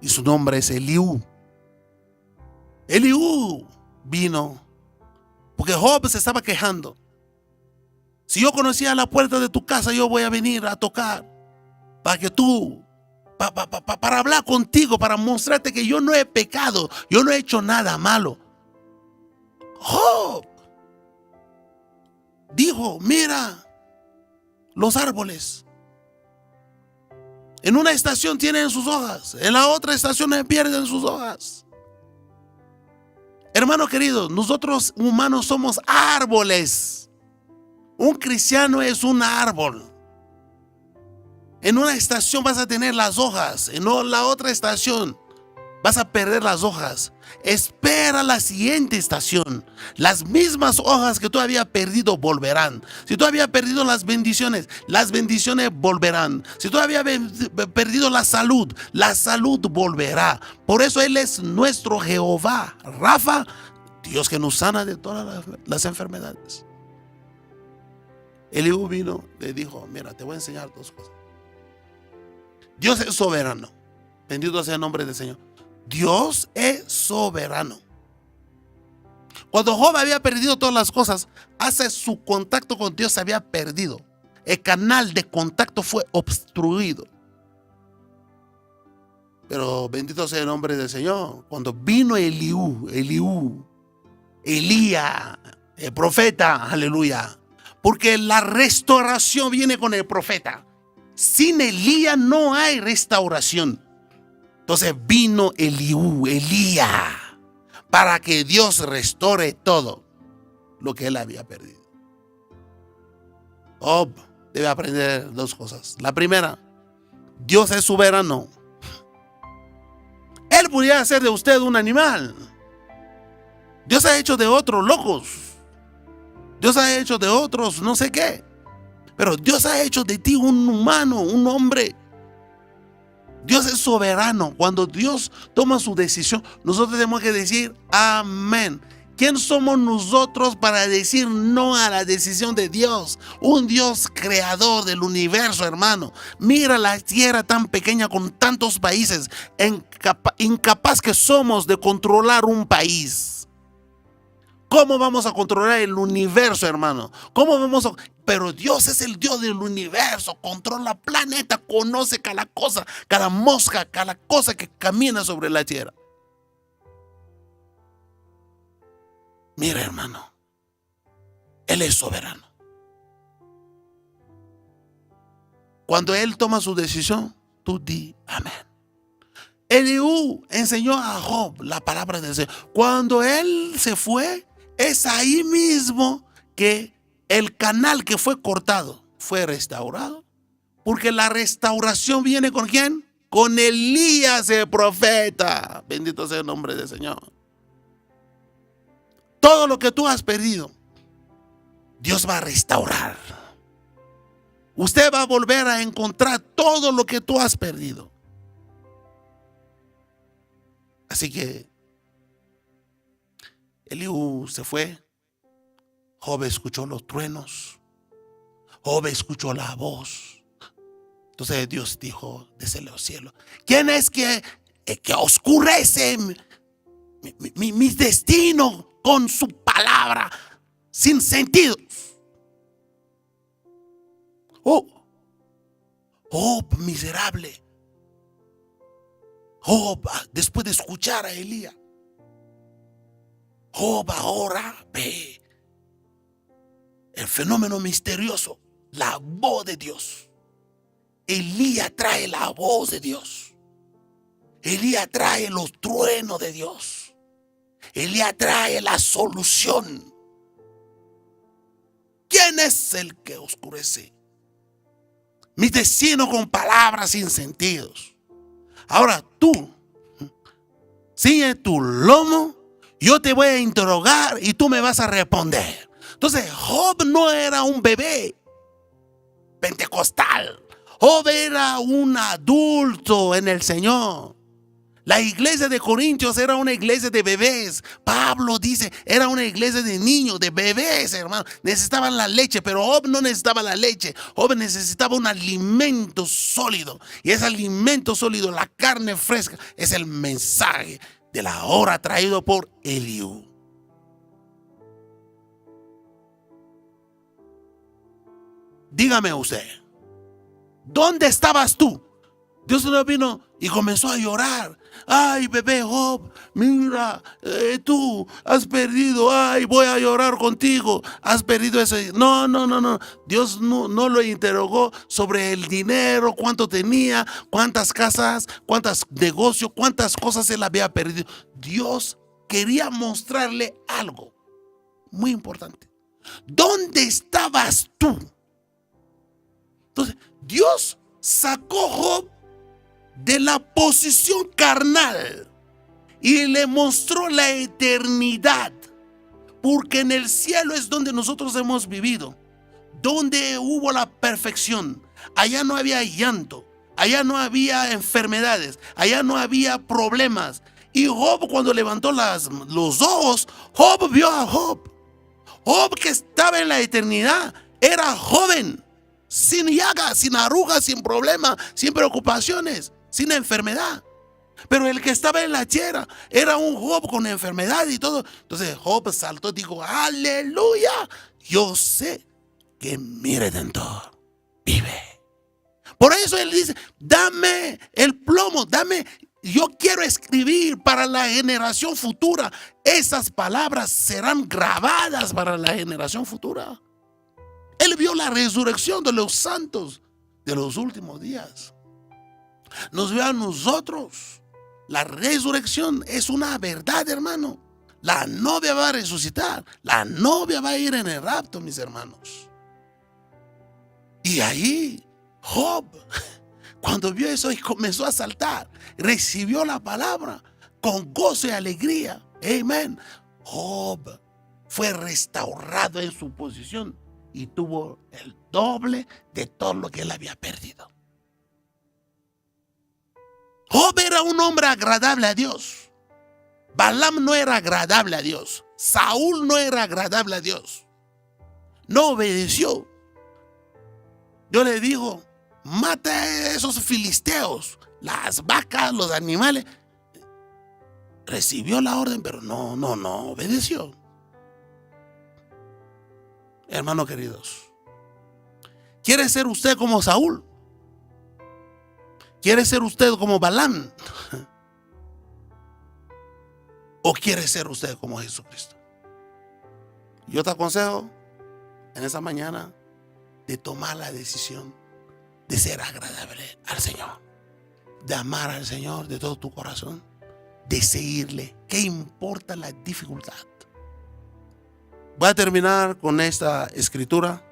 y su nombre es Eliú. Eliú vino porque Job se estaba quejando. Si yo conocía la puerta de tu casa, yo voy a venir a tocar para que tú, para hablar contigo, para mostrarte que yo no he pecado, yo no he hecho nada malo. Job dijo, mira los árboles. En una estación tienen sus hojas, en la otra estación pierden sus hojas. Hermano querido, nosotros humanos somos árboles. Un cristiano es un árbol. En una estación vas a tener las hojas, en la otra estación vas a perder las hojas. Espera la siguiente estación. Las mismas hojas que tú habías perdido volverán. Si tú habías perdido las bendiciones volverán. Si tú habías perdido la salud volverá. Por eso Él es nuestro Jehová Rafa, Dios que nos sana de todas las enfermedades. Eliú vino, le dijo, mira, te voy a enseñar 2 cosas. Dios es soberano. Bendito sea el nombre del Señor. Dios es soberano. Cuando Job había perdido todas las cosas, hasta su contacto con Dios se había perdido. El canal de contacto fue obstruido. Pero bendito sea el nombre del Señor. Cuando vino Elías, el profeta, aleluya. Porque la restauración viene con el profeta. Sin Elías no hay restauración. Entonces vino Elías, para que Dios restaure todo lo que él había perdido. Job debe aprender 2 cosas. La primera, Dios es soberano. Él podría hacer de usted un animal. Dios ha hecho de otros locos. Dios ha hecho de otros no sé qué. Pero Dios ha hecho de ti un humano, un hombre. Dios es soberano. Cuando Dios toma su decisión, nosotros tenemos que decir amén. ¿Quién somos nosotros para decir no a la decisión de Dios? Un Dios creador del universo, hermano. Mira la tierra tan pequeña con tantos países. Incapaz que somos de controlar un país. ¿Cómo vamos a controlar el universo, hermano? Pero Dios es el Dios del universo. Controla el planeta, conoce cada cosa, cada mosca, cada cosa que camina sobre la tierra. Mira, hermano, Él es soberano. Cuando Él toma su decisión, tú di amén. Eliú enseñó a Job la palabra del Señor. Cuando él se fue, es ahí mismo que el canal que fue cortado fue restaurado. Porque la restauración viene ¿con quién? Con Elías el profeta. Bendito sea el nombre del Señor. Todo lo que tú has perdido, Dios va a restaurar. Usted va a volver a encontrar todo lo que tú has perdido. Así que Eliú se fue. Job escuchó los truenos. Job escuchó la voz. Entonces Dios dijo desde los cielos: ¿quién es que oscurece mi destino con su palabra sin sentido? Job miserable. Job, después de escuchar a Elías, Job ahora ve el fenómeno misterioso, la voz de Dios. Elías trae la voz de Dios. Elías trae los truenos de Dios. Elías trae la solución. ¿Quién es el que oscurece mi destino con palabras sin sentidos? Ahora tú, ciñe tu lomo, yo te voy a interrogar y tú me vas a responder. Entonces, Job no era un bebé pentecostal. Job era un adulto en el Señor. La iglesia de Corintios era una iglesia de bebés. Pablo dice, era una iglesia de niños, de bebés, hermano. Necesitaban la leche, pero Job no necesitaba la leche. Job necesitaba un alimento sólido. Y ese alimento sólido, la carne fresca, es el mensaje de la hora traído por Eliú. Dígame usted, ¿dónde estabas tú? Dios no vino y comenzó a llorar. Ay, bebé Job, mira, tú has perdido. Ay, voy a llorar contigo. Has perdido eso. No. Dios no lo interrogó sobre el dinero, cuánto tenía, cuántas casas, cuántos negocios, cuántas cosas él había perdido. Dios quería mostrarle algo muy importante. ¿Dónde estabas tú? Entonces, Dios sacó a Job de la posición carnal y le mostró la eternidad, porque en el cielo es donde nosotros hemos vivido, donde hubo la perfección. Allá no había llanto, allá no había enfermedades, allá no había problemas. Y Job, cuando levantó los ojos, Job vio a Job. Job, que estaba en la eternidad, era joven, sin llagas, sin arrugas, sin problemas, sin preocupaciones, sin enfermedad. Pero el que estaba en la tierra era un Job con enfermedad y todo. Entonces Job saltó y dijo: aleluya, yo sé que mi Redentor vive. Por eso él dice: dame el plomo, yo quiero escribir para la generación futura. Esas palabras serán grabadas para la generación futura. Él vio la resurrección de los santos de los últimos días. Nos vio a nosotros. La resurrección es una verdad, hermano. La novia va a resucitar. La novia va a ir en el rapto, mis hermanos. Y ahí Job, cuando vio eso y comenzó a saltar, recibió la palabra con gozo y alegría. Amén. Job fue restaurado en su posición y tuvo el doble de todo lo que él había perdido. Job era un hombre agradable a Dios. Balaam no era agradable a Dios. Saúl no era agradable a Dios. No obedeció. Dios le dijo: mata a esos filisteos, las vacas, los animales. Recibió la orden, pero no obedeció. Hermanos queridos, ¿quiere ser usted como Saúl? ¿Quiere ser usted como Balaam? ¿O quiere ser usted como Jesucristo? Yo te aconsejo en esa mañana de tomar la decisión de ser agradable al Señor, de amar al Señor de todo tu corazón, de seguirle. ¿Qué importa la dificultad? Voy a terminar con esta escritura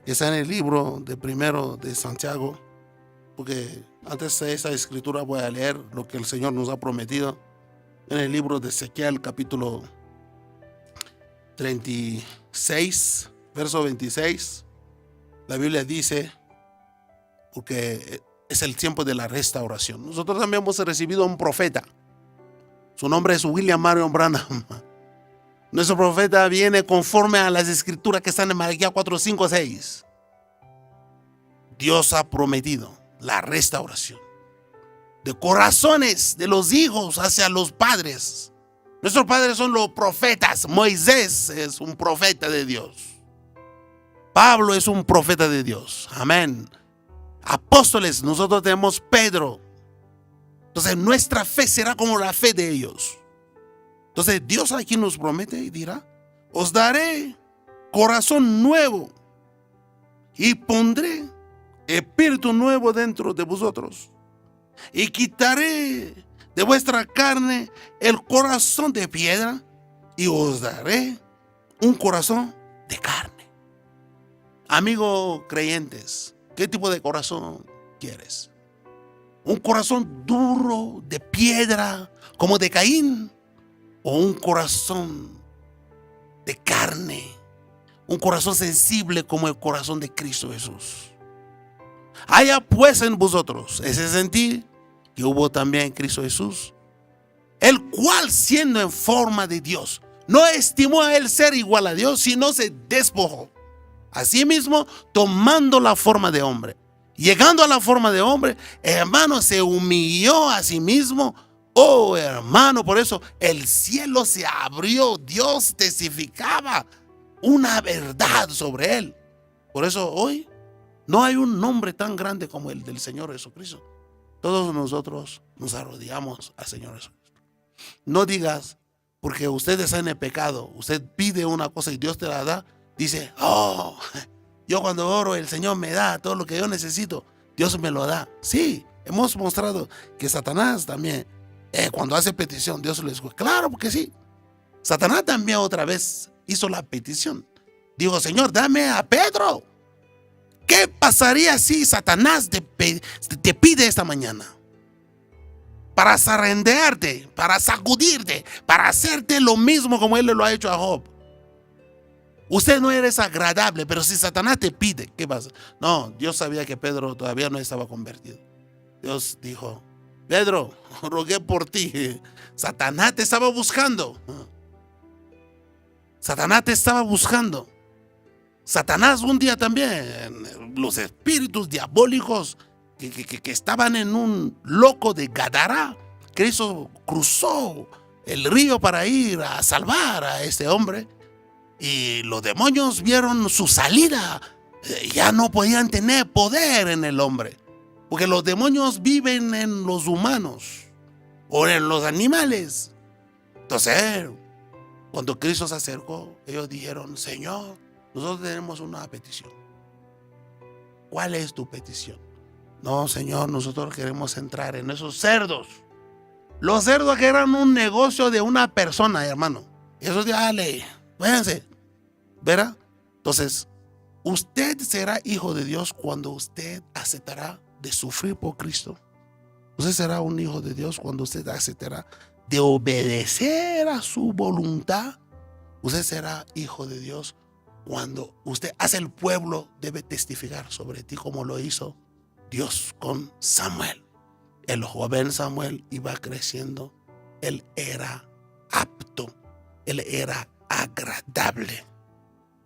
que está en el libro de primero de Santiago, porque antes de esta escritura voy a leer lo que el Señor nos ha prometido en el libro de Ezequiel, capítulo 36, verso 26. La Biblia dice, porque es el tiempo de la restauración. Nosotros también hemos recibido un profeta. Su nombre es William Marion Branham. Nuestro profeta viene conforme a las escrituras que están en Malaquías 4, 5, 6. Dios ha prometido la restauración de corazones de los hijos hacia los padres. Nuestros padres son los profetas. Moisés es un profeta de Dios. Pablo es un profeta de Dios. Amén. Apóstoles, nosotros tenemos Pedro. Entonces nuestra fe será como la fe de ellos. Entonces Dios aquí nos promete y dirá: os daré corazón nuevo y pondré espíritu nuevo dentro de vosotros, y quitaré de vuestra carne el corazón de piedra y os daré un corazón de carne. Amigo creyentes, ¿qué tipo de corazón quieres? ¿Un corazón duro de piedra como de Caín? ¿O un corazón de carne? Un corazón sensible como el corazón de Cristo Jesús. Haya pues en vosotros ese sentir que hubo también en Cristo Jesús, el cual, siendo en forma de Dios, no estimó a él ser igual a Dios, sino se despojó asimismo, tomando la forma de hombre. Llegando a la forma de hombre, hermano, se humilló a sí mismo. Oh, hermano, por eso el cielo se abrió. Dios testificaba una verdad sobre él. Por eso hoy no hay un nombre tan grande como el del Señor Jesucristo. Todos nosotros nos arrodillamos al Señor Jesucristo. No digas, porque usted está en el pecado, usted pide una cosa y Dios te la da, dice: oh, yo cuando oro el Señor me da todo lo que yo necesito, Dios me lo da. Sí, hemos mostrado que Satanás también, cuando hace petición, Dios lo escucha. Claro, porque sí. Satanás también otra vez hizo la petición. Dijo: Señor, dame a Pedro. ¿Qué pasaría si Satanás te pide esta mañana? Para zarandearte, para sacudirte, para hacerte lo mismo como él lo ha hecho a Job. Usted no eres agradable, pero si Satanás te pide, ¿qué pasa? No, Dios sabía que Pedro todavía no estaba convertido. Dios dijo: Pedro, rogué por ti. Satanás te estaba buscando. Satanás te estaba buscando. Satanás un día también, los espíritus diabólicos que estaban en un loco de Gadara, Cristo cruzó el río para ir a salvar a este hombre, y los demonios vieron su salida. Ya no podían tener poder en el hombre, porque los demonios viven en los humanos o en los animales. Entonces, cuando Cristo se acercó, ellos dijeron: Señor, nosotros tenemos una petición. ¿Cuál es tu petición? No, Señor, nosotros queremos entrar en esos cerdos. Los cerdos que eran un negocio de una persona, hermano. Y eso, dale, váyanse. ¿Verá? Entonces, usted será hijo de Dios cuando usted aceptará de sufrir por Cristo. Usted será un hijo de Dios cuando usted aceptará de obedecer a su voluntad. Usted será hijo de Dios cuando usted hace el pueblo debe testificar sobre ti, como lo hizo Dios con Samuel. El joven Samuel iba creciendo. Él era apto. Él era agradable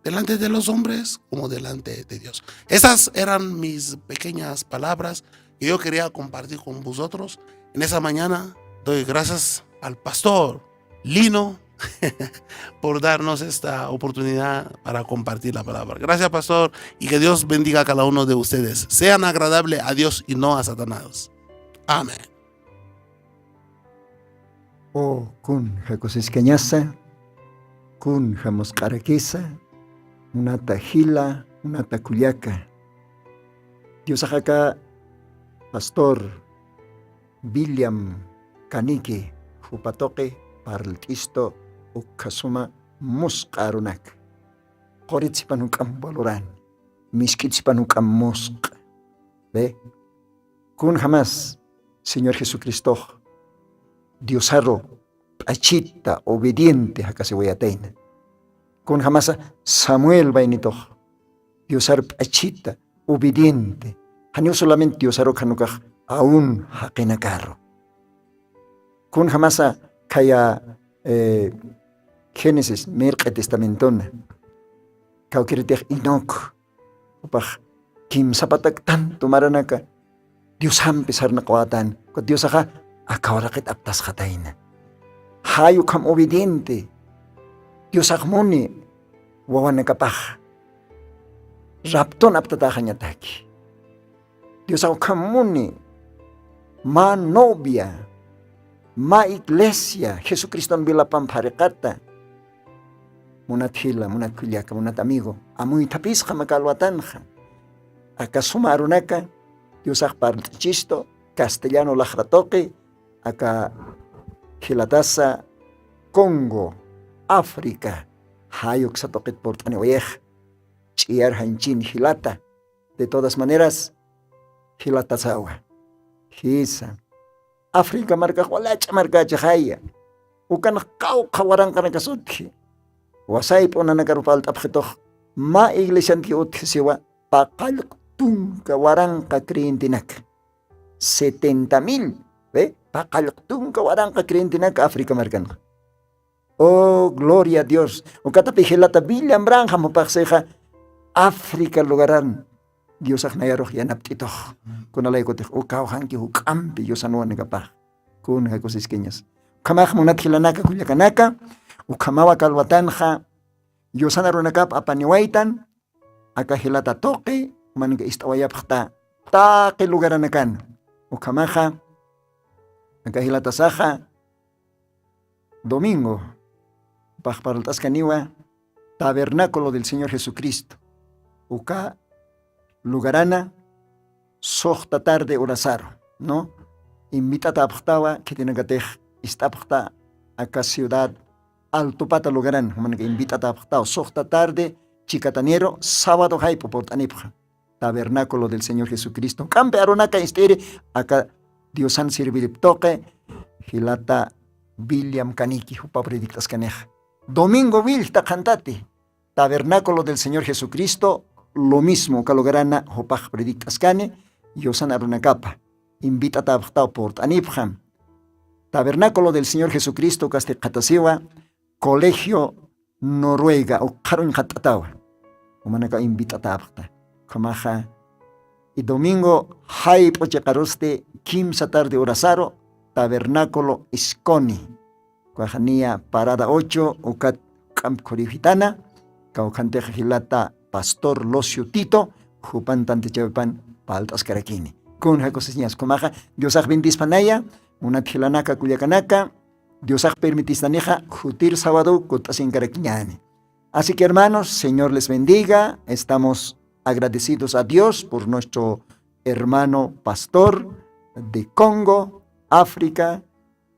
delante de los hombres como delante de Dios. Esas eran mis pequeñas palabras que yo quería compartir con vosotros. En esa mañana doy gracias al pastor Lino por darnos esta oportunidad para compartir la palabra. Gracias, pastor, y que Dios bendiga a cada uno de ustedes. Sean agradables a Dios y no a Satanás. Amén. O kun jacosisqueñasa, kun jamuscaraquisa, una tajila, una taculiaca. Dios acá, pastor William Canique, jupatoque, para el Cristo, Ukasuma, musqarunak. Qoritsipan hukam valoran. Miskitsipan hukam musq. ¿Ve? Kun jamás, Señor Jesucristo, Diosaro, achita, obediente, acá se voy a tener. Kun jamás Samuel vainito, Diosaro, achita, obediente. Hanyo solamente Diosaro kanukaj, aún hakenakaro. Kun jamás kaya Génesis, merque testamentona. Kaukiritek Inok, upaj, kim sapatak tanto maranaka. Dios pesar na kawatan. Kung Dios akawarakit aptas katayin. Hayo kam obediente. Dios muni wawan nakapah. Rapton aptatakan niya taki. Dios kam muni ma novia, ma iglesia, Jesucristo ang bila pamparekata. Munat hila, munat kulyaka, munat amigo. Amoy tapis ka makalwatan ka. Aka sumarunaka. Dios parchisto, castellano lajratoque, acá hilatasa, Congo, África, hayuk sa toquet portane oyej, chiar hanchin hilata. De todas maneras, hilatasawa, hisa. África marca hualacha marca chahaya, ukan kau kawarang ka nakasudhi. Wasay po na nagarupal tapkitoh, ma iglesia ti uthisiwa, pakal Tungka warang ka kriintinak. 70,000. Pakalaktung ka warang ka kriintinak Afrika markan. Oh, gloria a Dios. O katapihilata bilyam brang hamapakseja Afrika lugaran. Dios ak nayaroh yanaptitoh. Kunalay ko tih ukaw hangki hukampi Dios anuan nagapah. Kun hakusis kenyas. Kamah munat hilanaka kulyakanaka. Ukamawa kalwatanja. Dios anarunakap apaniwaitan. Akahilata toke. Manga istawayapakta ta ke lugaran nakan ukamaja nakahilata saja domingo pajparaltas kaniwa tabernáculo del Señor Jesucristo uka lugarana sohta tarde orasaro no invitata apaktawa que tinagatej istapakta acá ciudad Alto Pata lugaran manga invitata apaktawa sohta tarde chicatanero sábado haipo portanipja Tabernáculo del Señor Jesucristo. Campe aronaka istiri acá Diosan sirvilip toque hilata William Kaniki hupa predictas kaneja. Domingo vilta cantate. Tabernáculo del Señor Jesucristo lo mismo kalograna hupaj predictas kane Diosan aronakapa. Invita tabhtao port anipjam. Tabernáculo del Señor Jesucristo caste katasiwa Colegio Noruega o karon katatawa. Umanaka invita tabhta. Kamaja y domingo hay pochekaroste kimsa tarde orasaro tabernáculo Isconi Cuajania parada 8 ukat camp corifitana kaukante hilata pastor Locio Tito jupan tante chepan paltas karakini kun hakosñas kumaja Diosaj bendispanaya munat hilanaka kuyakanaka Diosaj permitistaneja jutir sábado kutasin karakiñani. Así que hermanos, Señor les bendiga. Estamos agradecidos a Dios por nuestro hermano pastor de Congo, África,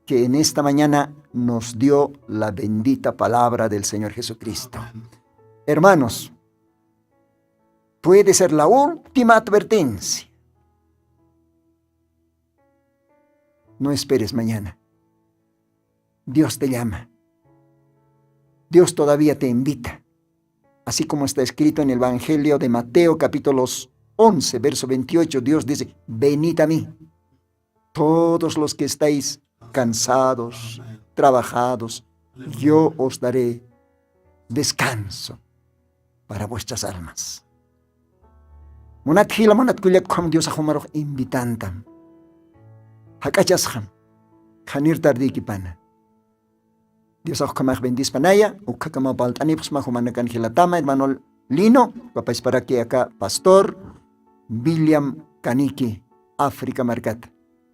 que en esta mañana nos dio la bendita palabra del Señor Jesucristo. Hermanos, puede ser la última advertencia. No esperes mañana. Dios te llama. Dios todavía te invita. Así como está escrito en el Evangelio de Mateo, capítulos 11, verso 28, Dios dice, venid a mí, todos los que estáis cansados, trabajados, yo os daré descanso para vuestras almas. Monat hila monat kuliak kom Dios ahumarok invitantam. Hakachasham, khanir tardikipana. Dios ako kamah bendis panaya, ukakama baltanipos mahumanakan hilatama, hermano Lino, papais para que acá pastor William Kaniki, África Marcat.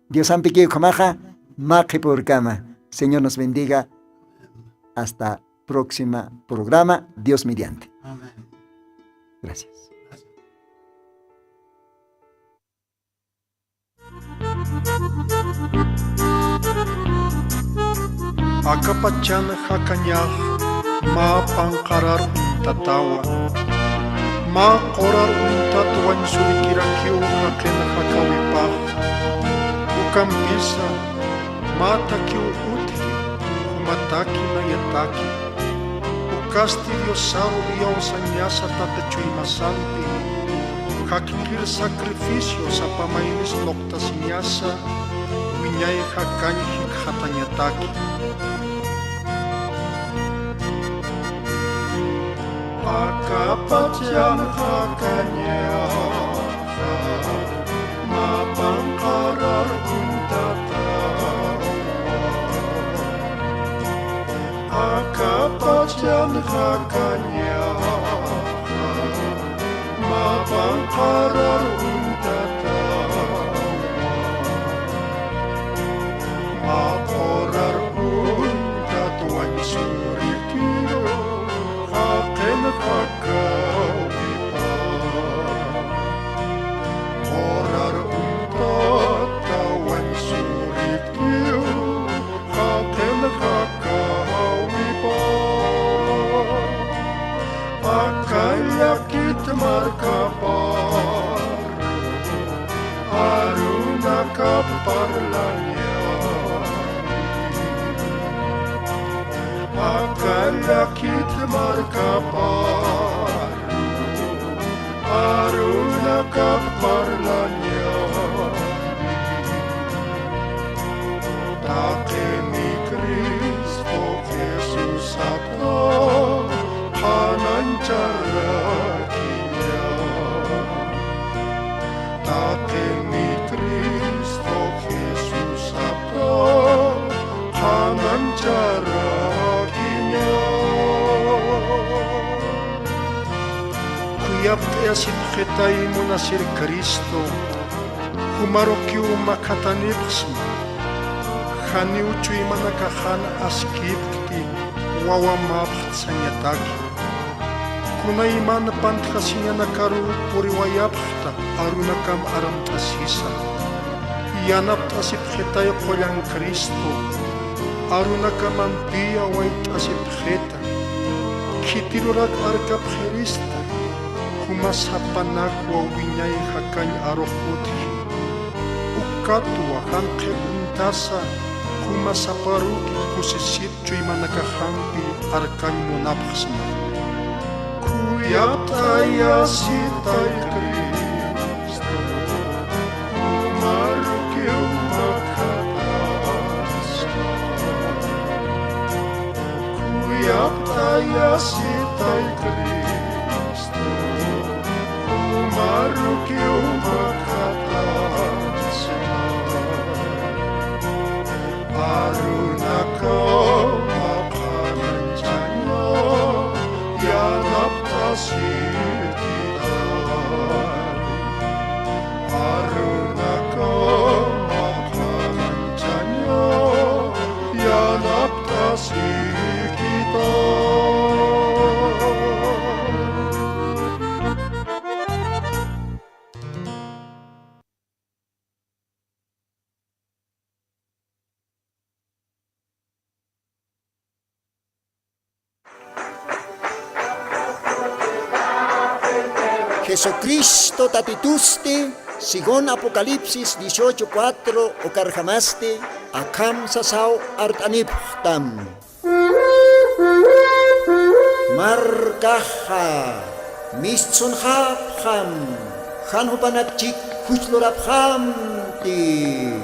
Dios ampique kamaja, maqui por cama. Señor nos bendiga. Hasta próxima programa, Dios mediante. Amén. Gracias. Akapachan hakanyah mapangkarar untatawa, makorar untatuan surikirakiu kakena kakawipah, ukampisa, matakiu utki, humataki na yataki, ukasti diosaro iyaw sanyasa tatachui masampi, kakikir sakrifisyo sa pamainis lokta sinyasa, winyay kakanyhik hatanyataki. Akapatyang hakanya, mapangkarar untatawa, akapatyang hakanya, mapangkarar untatawa, makorar untatuan surikiyo, aken kakawipa, korar untatawan surikiyo, aken kakawipa, akayakit markapar, aruna kaparlanya, akayakit markapar, aruna kaparlanya, take ni Kristo Jesus ako, hanancara kinya, take ni Kristo Jesus ako, hanancara kinya. Kuyap kaya sipketay mo na Sir Kristo, humarokyo makataniksma, haniuchoy manakahan askipti, wawamapht sa nyatagi. Kunay man pantkasinya nakaru puriwayapta, arunakam aram tasisa. Yanap tasipketay kolang Kristo, arunakam ampiya wait asipketa. Kitirurak arkap Krista, humasapanak wawinyay hakany arokuthi. Ukatwa hanke untasa, humasaparuki kusisit choy manakahampi arkany monapsma. Kuyap taya sitay Kristo, humarukyo makapasma. Kuyap taya sitay Kristo, humarukyo makapasma. Arunako mapananjanyo, yanap tasititan. Arunako mapananjanyo, yanap tasititan. Jesucristo tatituste, sigon Apocalipsis 18:4 o karjamaste, akam sasaw artaniptam. Markaha, mistsun hapham, hanhupanakchik huchloraphamti.